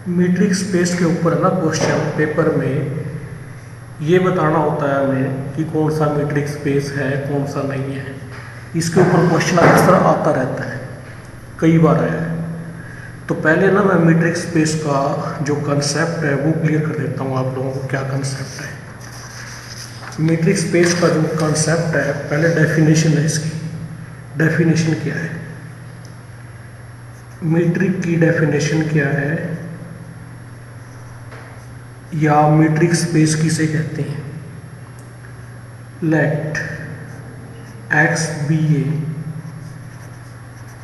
Metric space के ऊपर है ना क्वेश्चन पेपर में ये बताना होता है हमें कि कौन सा मीट्रिक स्पेस है कौन सा नहीं है। इसके ऊपर क्वेश्चन अक्सर आता रहता है, कई बार आया है। तो पहले ना मैं मीट्रिक स्पेस का जो कंसेप्ट है वो क्लियर कर देता हूँ आप लोगों को, क्या कंसेप्ट है। मीट्रिक स्पेस का जो कंसेप्ट है, पहले डेफिनेशन है इसकी। डेफिनेशन क्या है, मीट्रिक की डेफिनेशन क्या है या मीट्रिक स्पेस किसे कहते हैं। Let X be a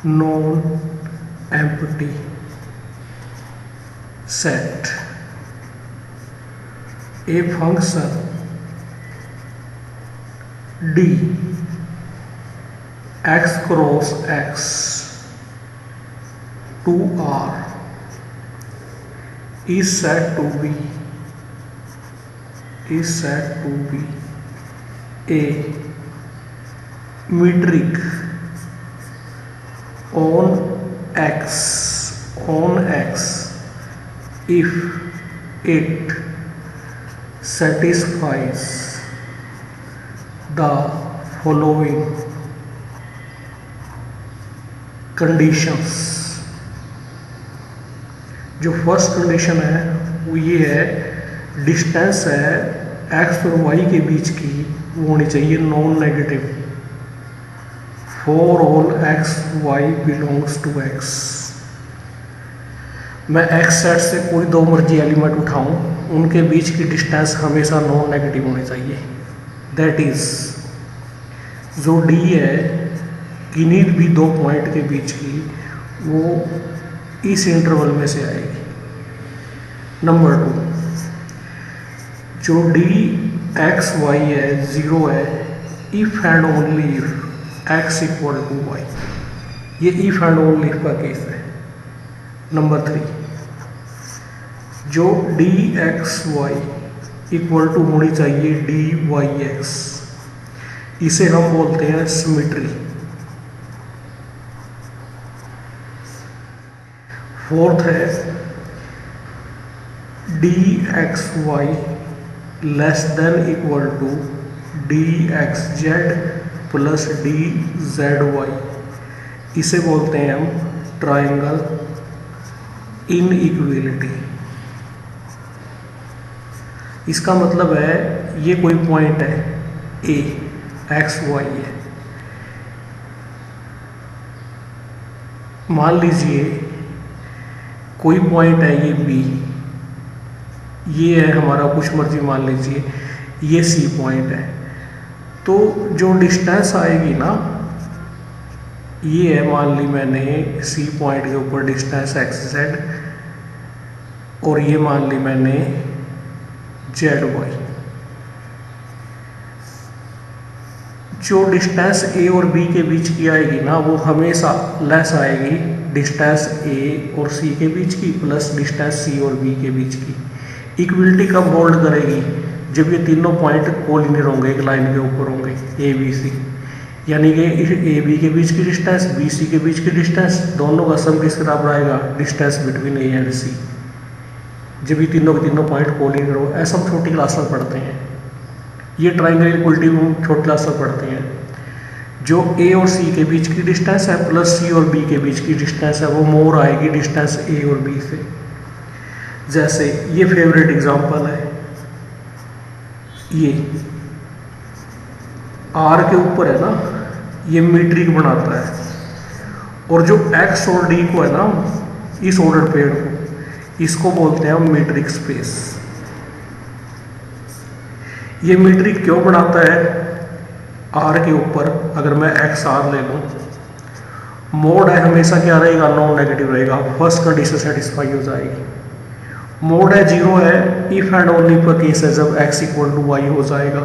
non empty set, a function D X cross X to R is said to be a metric on x if it satisfies the following conditions। जो first condition है वो ये है, distance है x और Y के बीच की वो होनी चाहिए non negative for all X Y belongs to X. मैं एक्स सेट से कोई दो मर्जी एलिमेंट उठाऊं, उनके बीच की डिस्टेंस हमेशा नॉन नेगेटिव होनी चाहिए। दैट इज जो डी है किन्हीं भी दो पॉइंट के बीच की वो इस इंटरवल में से आएगी। नंबर 2, जो डी एक्स वाई है जीरो है if and only if X equal to Y, ये इफ एंड ओनली इफ का केस है। नंबर 3, जो D X Y equal to होनी चाहिए डी वाई एक्स, इसे हम बोलते हैं सिमेट्री। फोर्थ है D X Y less than equal to D X Z plus D Z Y, इसे बोलते हैं हम ट्राइंगल इनइक्वालिटी। इसका मतलब है ये कोई पॉइंट है ए एक्स वाई है, मान लीजिए कोई पॉइंट है ये बी, ये है हमारा कुछ मर्जी मान लीजिए ये सी पॉइंट है। तो जो डिस्टेंस आएगी ना, ये है मान ली मैंने सी पॉइंट के ऊपर डिस्टेंस एक्स जेड और ये मान ली मैंने जेड वाई। जो डिस्टेंस ए और बी के बीच की आएगी ना वो हमेशा लेस आएगी डिस्टेंस ए और सी के बीच की प्लस डिस्टेंस सी और बी के बीच की। इक्वलिटी कब होल्ड करेगी, जब ये तीनों पॉइंट कोलिनियर होंगे, एक लाइन के ऊपर होंगे ए बी सी, यानी कि ए बी के बीच की डिस्टेंस बी सी के बीच की डिस्टेंस दोनों का सम किस बराबर आएगा, डिस्टेंस बिटवीन ए एंड सी। जब ये तीनों के तीनों पॉइंट कोलिनियर हो, ऐसा हम छोटी क्लास में पढ़ते हैं। ये ट्राइंगल इक्वलिटी हम छोटी क्लास में पढ़ते हैं। जो ए और सी के बीच की डिस्टेंस है प्लस सी और बी के बीच की डिस्टेंस है वो मोर आएगी डिस्टेंस ए और बी से। जैसे ये फेवरेट एग्जांपल है, ये आर के ऊपर है ना, ये मीट्रिक बनाता है, और जो एक्स और डी को है ना, इस ऑर्डर पेड़ को, इसको बोलते हैं हम मीट्रिक स्पेस। ये मीट्रिक क्यों बनाता है, आर के ऊपर अगर मैं एक्स आर ले लूँ, मोड है हमेशा क्या रहेगा, नॉन नेगेटिव रहेगा, फर्स्ट कंडीशन सेटिस्फाई हो जाएगी। मोड है जीरो है इफ एंड ओनली पर केस है जब एक्स इक्वल टू वाई हो जाएगा।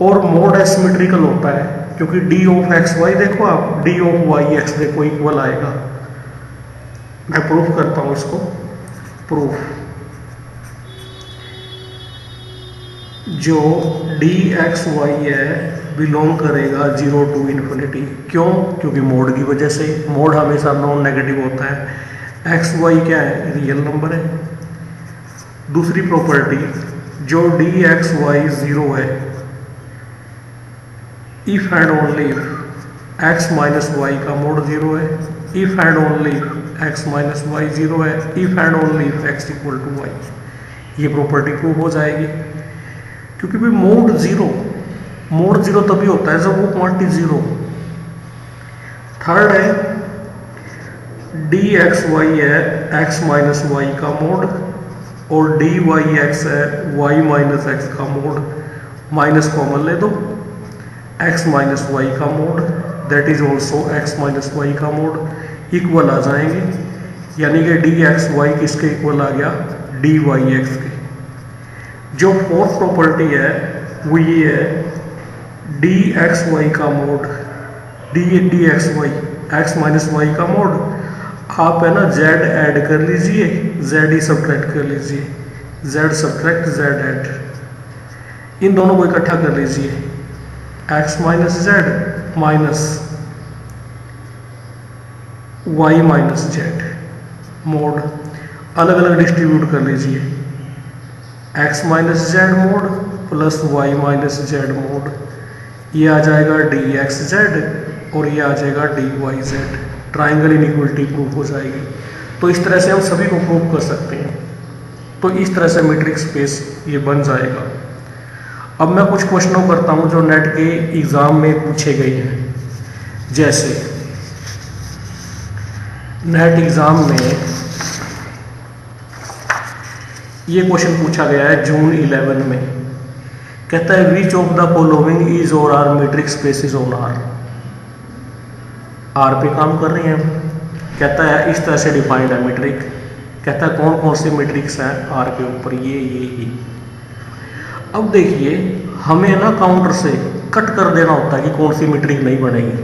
और मोड है सिमेट्रिकल होता है क्योंकि डी ऑफ एक्स वाई देखो आप, डी ऑफ वाई एक्स देखो इक्वल आएगा। मैं प्रूफ करता हूँ इसको, प्रूफ जो डी एक्स वाई है बिलोंग करेगा जीरो टू इन्फिनिटी। क्यों? क्योंकि मोड की वजह से। मोड हमेशा नॉन नेगेटिव होता है एक्स वाई क्या है, रियल नंबर है। दूसरी प्रॉपर्टी, जो डी एक्स वाई ज़ीरो है, if and only if X minus Y का मोड ज़ीरो है, if and only if X minus Y zero है, if and only if X equal to Y. ये property prove हो जाएगी, क्योंकि भाई mode zero तभी होता है जब वो क्वांटिटी ज़ीरो। थर्ड है डी एक्स वाई है एक्स माइनस वाई का मोड, और डी वाई एक्स है वाई माइनस एक्स का मोड। माइनस कॉमन ले दो, एक्स माइनस वाई का mod that is also X minus Y का मोड इक्वल आ जाएंगे, यानी कि डी एक्स वाई किसके इक्वल आ गया, डी वाई एक्स के। जो फोर्थ प्रॉपर्टी है वो ये है डी एक्स वाई का mod, D X Y X minus Y का मोड। आप है ना z ऐड कर लीजिए, z ही सब्ट्रैक्ट कर लीजिए, z सब्ट्रैक्ट z ऐड, इन दोनों को इकट्ठा कर लीजिए, x minus Z minus Y minus Z mod अलग अलग डिस्ट्रीब्यूट कर लीजिए, x minus Z mod plus Y minus Z mod, ये आ जाएगा डी एक्स जेड और ये आ जाएगा D Y Z. Triangle inequality proof हो जाएगी। तो इस तरह से हम सभी को प्रूव कर सकते हैं। तो इस तरह से मीट्रिक स्पेस ये बन जाएगा। अब मैं कुछ क्वेश्चनों करता हूँ जो नेट के एग्ज़ाम में पूछे गए हैं। जैसे नेट एग्ज़ाम में ये क्वेश्चन पूछा गया है जून 11 में, कहता है which of the following is or are metric spaces on R पे काम कर रहे हैं। कहता है इस तरह से डिफाइंड है मीट्रिक, कहता है कौन कौन से मीट्रिक्स हैं आर के ऊपर, ये। अब देखिए हमें ना काउंटर से कट कर देना होता है कि कौन सी मीट्रिक नहीं बनेगी।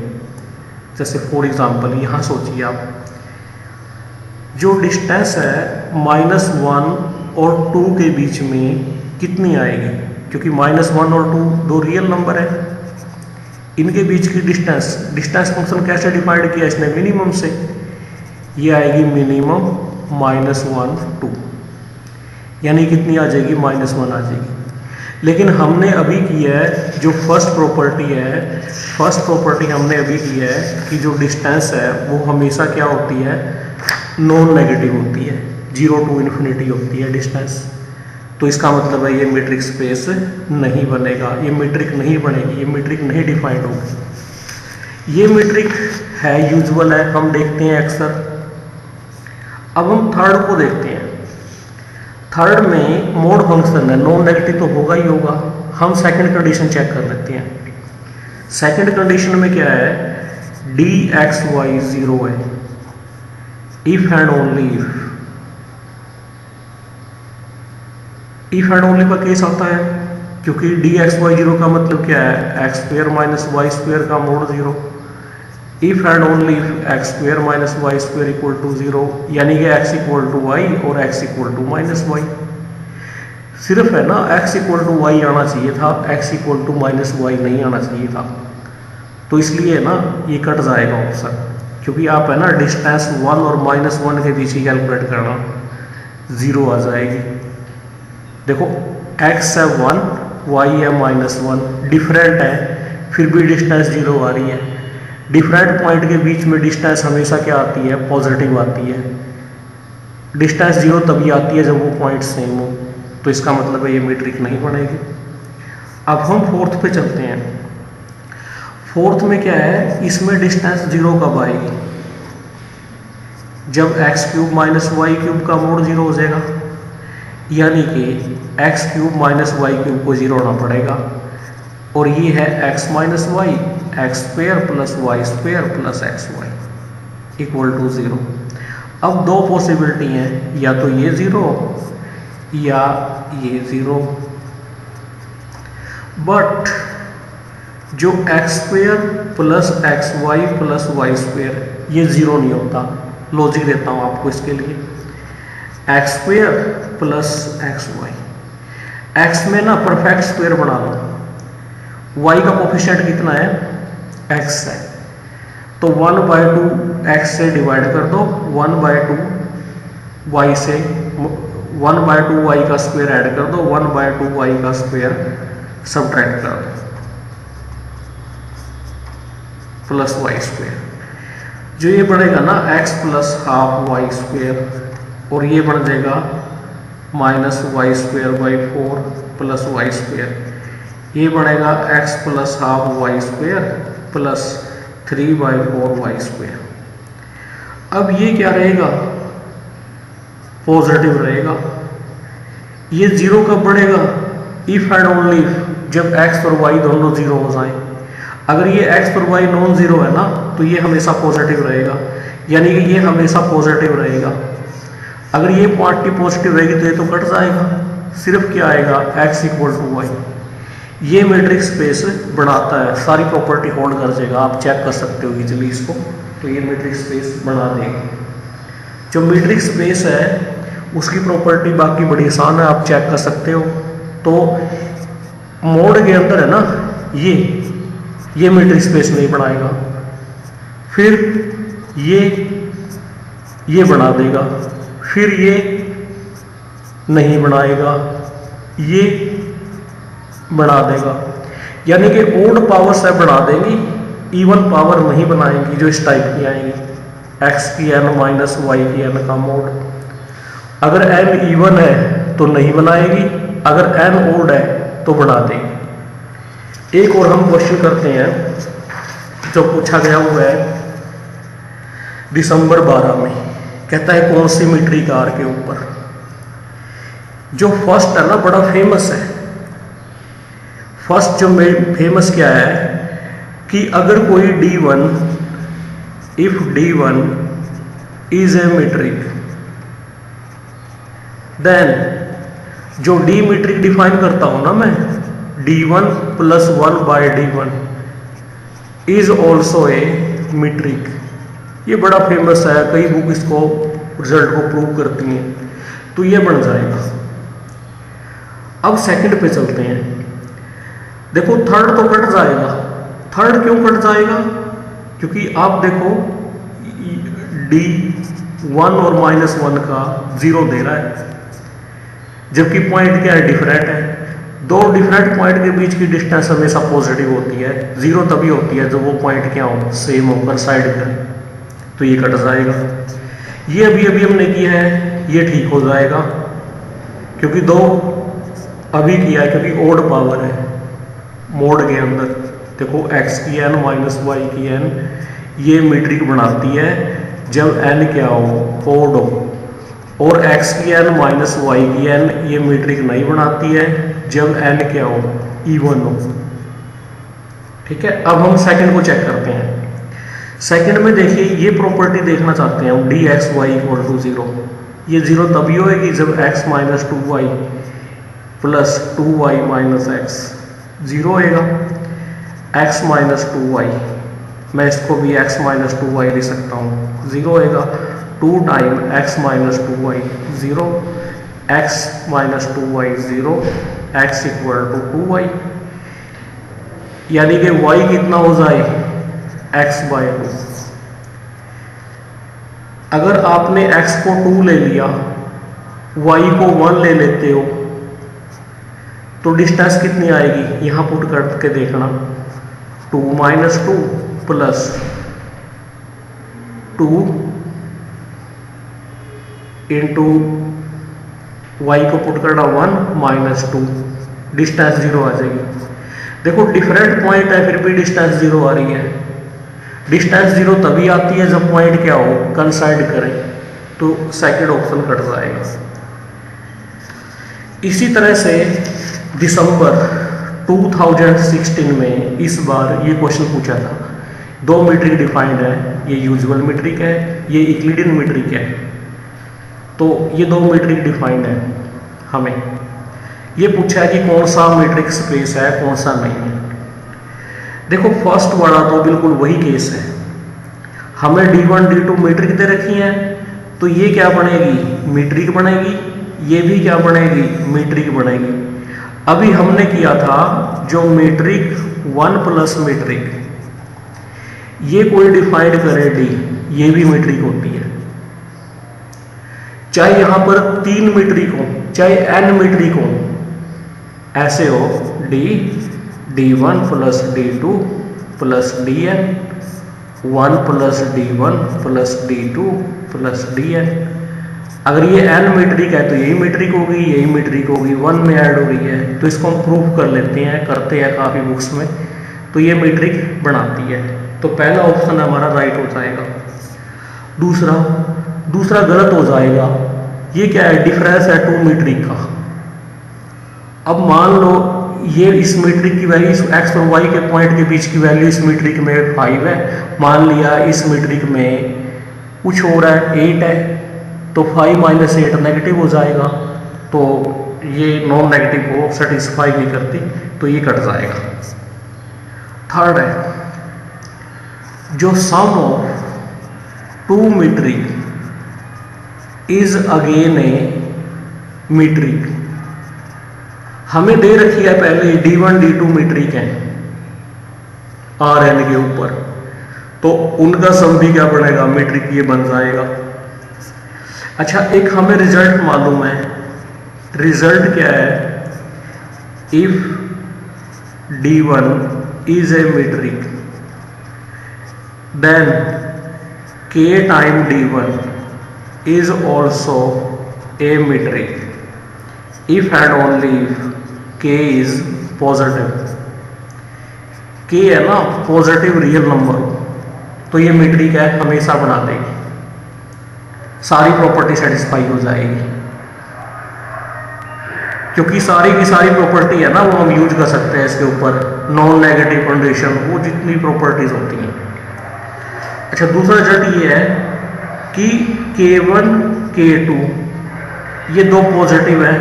जैसे फॉर एग्जांपल यहाँ सोचिए आप, जो डिस्टेंस है -1 और 2 के बीच में कितनी आएगी, क्योंकि -1 और 2 दो रियल नंबर है, इनके बीच की डिस्टेंस फंक्शन कैसे डिफाइंड किया इसने, मिनिमम से। ये आएगी मिनिमम -1 2, यानी कितनी आ जाएगी, -1 आ जाएगी। लेकिन हमने अभी किया है जो फर्स्ट प्रॉपर्टी हमने अभी की है कि जो डिस्टेंस है वो हमेशा क्या होती है, नॉन नेगेटिव होती है, 0 to इन्फिनिटी होती है डिस्टेंस। तो इसका मतलब है ये मीट्रिक स्पेस नहीं बनेगा, ये मीट्रिक नहीं बनेगी, ये मीट्रिक नहीं डिफाइंड होगी। ये मीट्रिक है, यूजुअल है, हम देखते हैं अक्सर। अब हम थर्ड को देखते हैं। थर्ड में मोड फंक्शन है, नॉन नेगेटिव तो होगा ही होगा। हम सेकंड कंडीशन चेक कर लेते हैं। सेकंड कंडीशन में क्या है, डी एक्स वाई 0 है, if and only if and only का केस आता है, क्योंकि डी एक्स वाई 0 का मतलब क्या है, X square minus Y square का mod 0। If and only if X square minus Y square equal to 0, यानी कि एक्स इक्वल टू वाई और X equal to minus Y. सिर्फ है ना एक्स इक्वल टू वाई आना चाहिए था, X equal to minus Y नहीं आना चाहिए था। तो इसलिए ना ये कट जाएगा ऑप्शन, क्योंकि आप है ना डिस्टेंस 1 और -1 के बीच ही कैलकुलेट करना, 0 आ जाएगी। देखो x है 1, y है -1, डिफरेंट है, फिर भी डिस्टेंस 0 आ रही है। डिफरेंट पॉइंट के बीच में डिस्टेंस हमेशा क्या आती है, पॉजिटिव आती है। डिस्टेंस 0 तभी आती है जब वो पॉइंट सेम हो। तो इसका मतलब है ये मीट्रिक नहीं बनेगी। अब हम फोर्थ पे चलते हैं। फोर्थ में क्या है, इसमें डिस्टेंस 0 कब आएगी, जब x³ माइनस y³ का मोड 0 हो जाएगा, यानी कि x³ माइनस y³ को 0 होना पड़ेगा। और ये है x minus Y, X square plus Y square plus X Y equal to 0। अब दो पॉसिबिलिटी हैं, या तो ये 0 या ये 0। बट जो X square plus X Y plus Y square ये 0 नहीं होता। लॉजिक देता हूँ आपको इसके लिए। X square plus X Y, X में ना परफेक्ट स्क्वेयर बना लो, वाई का कोफिशिएंट कितना है, एक्स है, तो 1/2 एक्स से डिवाइड कर दो, 1/2 वाई से 1/2 y का स्क्वायर ऐड कर दो, 1/2 y का स्क्वायर सब्ट्रैक्ट कर दो, प्लस वाई स्क्वायर। जो ये बढ़ेगा ना x plus half y square, और ये बन जाएगा minus y square by 4 plus y square. ये बनेगा x plus half y square plus 3/4 y square. अब ये क्या रहेगा, पॉजिटिव रहेगा। ये जीरो कब बढ़ेगा, इफ एंड ओनली जब x और y दोनों जीरो हो जाए। अगर ये x और y नॉन जीरो है ना तो ये हमेशा पॉजिटिव रहेगा, यानी कि ये हमेशा पॉजिटिव रहेगा। अगर ये क्वांटिटी पॉजिटिव रहेगी तो ये तो कट जाएगा, सिर्फ क्या आएगा x इक्वल टू वाई। ये मैट्रिक स्पेस बनाता है, सारी प्रॉपर्टी होल्ड कर जाएगा, आप चेक कर सकते हो इजीली इसको। तो ये मैट्रिक स्पेस बना देगा। जो मैट्रिक स्पेस है उसकी प्रॉपर्टी बाकी बड़ी आसान है, आप चेक कर सकते हो। तो मोड के अंदर है ना ये मैट्रिक स्पेस नहीं बनाएगा, फिर ये बना देगा, फिर ये नहीं बनाएगा, ये बना देगा। यानी कि ओड पावर से बना देंगी, इवन पावर नहीं बनाएंगी जो इस टाइप की आएंगी, x की n माइनस वाई की n का मोड। अगर n इवन है तो नहीं बनाएगी, अगर n ओड है तो बना देगी। एक और हम क्वेश्चन करते हैं जो पूछा गया हुआ है दिसंबर 12 में। कहता है कौन सी मीट्री कार के ऊपर, जो फर्स्ट है ना बड़ा फेमस है। फर्स्ट जो फेमस क्या है कि अगर कोई D1 if D1 is a metric, then जो D मीट्रिक डिफाइन करता हूं ना मैं, D1 plus 1/D1 is also a metric. ये बड़ा फेमस है, कई बुक इसको रिजल्ट को प्रूव करती हैं। तो ये बन जाएगा। अब सेकंड पे चलते हैं। देखो थर्ड तो कट जाएगा। थर्ड क्यों कट जाएगा, क्योंकि आप देखो D1 और -1 का 0 दे रहा है, जबकि पॉइंट क्या है, डिफरेंट है। दो डिफरेंट पॉइंट के बीच की डिस्टेंस हमेशा पॉजिटिव होती है, 0 तभी होती है जब वो पॉइंट क्या हो, सेम होकर साइड करें। तो ये कट जाएगा। ये अभी हमने किया है, ये ठीक हो जाएगा, क्योंकि दो अभी किया है, क्योंकि ओड पावर है मोड के अंदर। देखो x की n माइनस वाई की n ये मीट्रिक बनाती है जब n क्या हो, ओड हो, और x की n माइनस वाई की n ये मीट्रिक नहीं बनाती है जब n क्या हो, इवन हो। ठीक है, अब हम सेकंड को चेक करते हैं। सेकंड में देखिए ये प्रॉपर्टी देखना चाहते हैं हम, dxy इक्वल टू 0। ये 0 तभी होएगी जब x minus 2y plus 2y minus x 0 होएगा। x माइनस 2y, मैं इसको भी x माइनस 2y लिख सकता हूँ, 0 होएगा। 2 time x minus 2y 0, x minus 2y 0, x equal to 2y। यानी कि y कितना हो जाए, x/2। अगर आपने x को 2 ले लिया, y को 1 ले लेते हो, तो डिस्टेंस कितनी आएगी, यहां पुट करके देखना। 2 माइनस 2 प्लस 2 इंटू y को पुट करना 1 माइनस 2, डिस्टेंस 0 आ जाएगी। देखो डिफरेंट पॉइंट है, फिर भी डिस्टेंस 0 आ रही है। डिस्टेंस 0 तभी आती है जब पॉइंट क्या हो, कंसाइड करें, तो सेकंड ऑप्शन कट जाएगा। इसी तरह से दिसंबर 2016 में इस बार ये क्वेश्चन पूछा था। दो मीट्रिक डिफाइंड है, ये यूजुअल मीट्रिक है, ये यूक्लिडियन मीट्रिक है। तो ये दो मीट्रिक डिफाइंड है। हमें ये पूछा है कि कौन सा मीट्रिक स्पेस है, कौन सा नहीं है। देखो फर्स्ट वाला तो बिल्कुल वही केस है। हमें D1 D2 मीट्रिक दे रखी है, तो ये क्या बनेगी, मीट्रिक बनेगी। ये भी क्या बनेगी, मीट्रिक बनेगी। अभी हमने किया था जो मीट्रिक 1 प्लस मीट्रिक, ये कोई डिफाइंड करे D, ये भी मीट्रिक होती है। चाहे यहाँ पर 3 मीट्रिक हो चाहे n मीट्रिक हो, ऐसे हो D1 plus D2 plus Dn, 1 plus D1 plus D2 plus Dn। अगर ये n मीट्रिक है तो यही मीट्रिक होगी, यही मीट्रिक होगी, 1 में ऐड हो रही है, तो इसको हम प्रूफ कर लेते हैं, करते हैं काफ़ी बुक्स में, तो ये मीट्रिक बनाती है। तो पहला ऑप्शन हमारा राइट हो जाएगा। दूसरा गलत हो जाएगा। ये क्या है, डिफरेंस है 2 मीट्रिक का। अब मान लो ये इस मीट्रिक की वैल्यू x और y के पॉइंट के बीच की वैल्यू इस मीट्रिक में 5 है, मान लिया इस मीट्रिक में कुछ हो रहा है 8 है, तो 5 माइनस 8 नेगेटिव हो जाएगा, तो ये नॉन नेगेटिव को सेटिस्फाई नहीं करती, तो ये कट जाएगा। थर्ड है, जो sum of 2 metric is again a metric. हमें दे रखी है पहले D1 D2 मीट्रिक है Rn के ऊपर, तो उनका सम भी क्या बनेगा, मीट्रिक ये बन जाएगा। अच्छा, एक हमें रिजल्ट मालूम है। रिजल्ट क्या है, if D1 is a metric then K time D1 is also a metric if and only if k is positive। k है ना पॉजिटिव रियल नंबर, तो ये मीट्रिक है, हमेशा बना देगी, सारी प्रॉपर्टी सेटिस्फाई हो जाएगी, क्योंकि सारी की सारी प्रॉपर्टी है ना वो हम यूज कर सकते हैं इसके ऊपर, नॉन नेगेटिव कंडीशन, वो जितनी प्रॉपर्टीज होती हैं। अच्छा, दूसरा रिजल्ट ये है कि K1 K2 ये दो पॉजिटिव है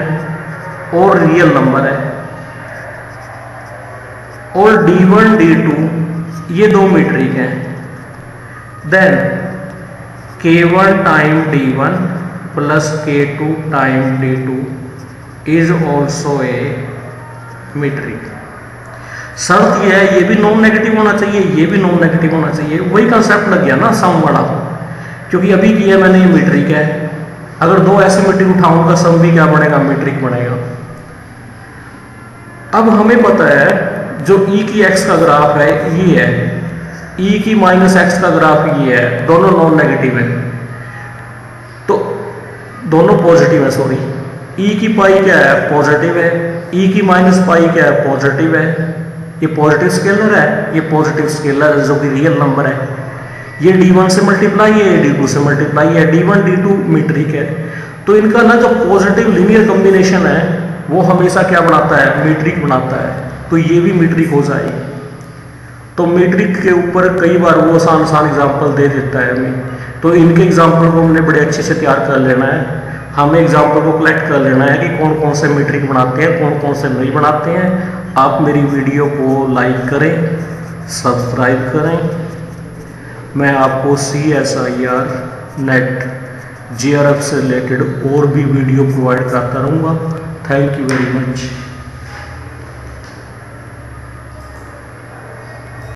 और रियल नंबर है, और D1 D2 ये दो मीट्रिक है, then K1 time D1 plus K2 time D2 is also a metric. शर्त यह है, ये भी नॉन नेगेटिव होना चाहिए, ये भी नॉन नेगेटिव होना चाहिए। वही कंसेप्ट लग गया ना सम वाला, क्योंकि अभी किया मैंने ये मीट्रिक है, अगर दो ऐसे मीट्रिक उठाऊं का सम भी क्या बनेगा, मीट्रिक बनेगा। अब हमें पता है जो e की x का ग्राफ है ये है, e की माइनस x का ग्राफ ये है, दोनों नॉन नेगेटिव है, तो दोनों पॉजिटिव है, सॉरी, e की पाई क्या है, पॉजिटिव है, e की माइनस पाई क्या है, पॉजिटिव है, ये पॉजिटिव स्केलर है, ये पॉजिटिव स्केलर है जो कि रियल नंबर है, ये D1 से मल्टीप्लाई है, ये D2 से मल्टीप्लाई है, D1 D2 मीट्रिक है, तो इनका ना जो पॉजिटिव लीनियर कॉम्बिनेशन है वो हमेशा क्या बनाता है, मीट्रिक बनाता है, तो ये भी मीट्रिक हो जाएगी। तो मीट्रिक के ऊपर कई बार वो आसान एग्जाम्पल दे देता है हमें, तो इनके एग्जाम्पल को हमने बड़े अच्छे से तैयार कर लेना है, हमें एग्जाम्पल को कलेक्ट कर लेना है कि कौन कौन से मीट्रिक बनाते हैं, कौन कौन से नहीं बनाते हैं। आप मेरी वीडियो को लाइक करें, सब्सक्राइब करें। मैं आपको CSIR नेट JRF से रिलेटेड और भी वीडियो प्रोवाइड करता रहूँगा। Thank you very much.